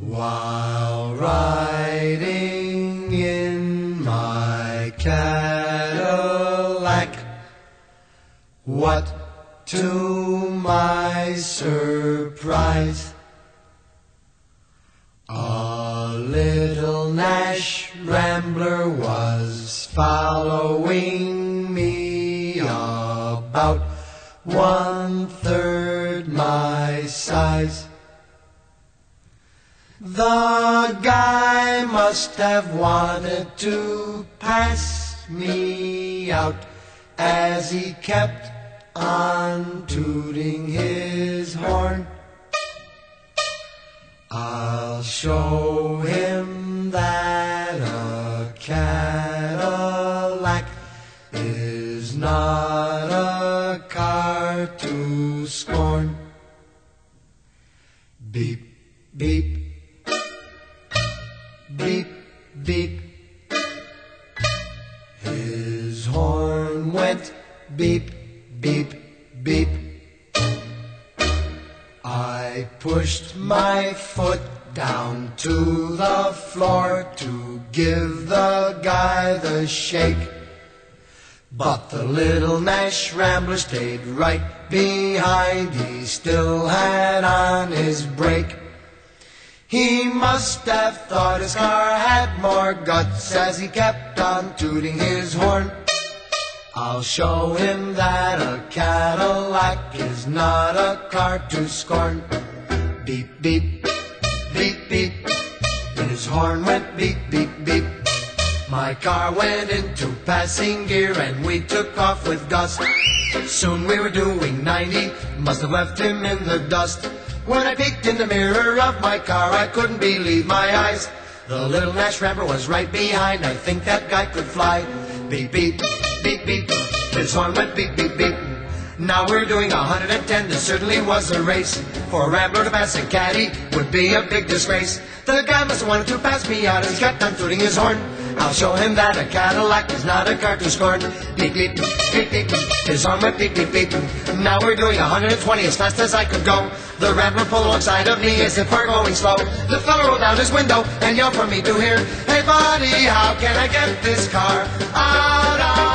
While riding in my Cadillac, what to my surprise, a little Nash Rambler was following me about 1/3 my size. The guy must have wanted to pass me out, as he kept on tooting his horn. I'll show him that a Cadillac is not a car to scorn. Beep, beep, beep, beep. His horn went beep, beep, beep. I pushed my foot down to the floor to give the guy the shake, but the little Nash Rambler stayed right behind. He still had on his brake. He must have thought his car had more guts, as he kept on tooting his horn. I'll show him that a Cadillac is not a car to scorn. Beep, beep, beep, beep. His horn went beep, beep, beep. My car went into passing gear and we took off with gust. Soon we were doing 90, must have left him in the dust. When I peeked in the mirror of my car, I couldn't believe my eyes. The little Nash Rambler was right behind. I think that guy could fly. Beep, beep, beep, beep. His horn went beep, beep, beep. Now we're doing 110. This certainly was a race. For a Rambler to pass a Caddy would be a big disgrace. The guy must have wanted to pass me out and kept on tooting his horn. I'll show him that a Cadillac is not a car to scorn. Beep, beep, beep, beep. His horn went beep, beep, beep. Now we're doing 120 as fast as I could go. The Rambler pulled alongside of me as if we're going slow. The fella rolled down his window and yelled for me to hear, "Hey buddy, how can I get this car out of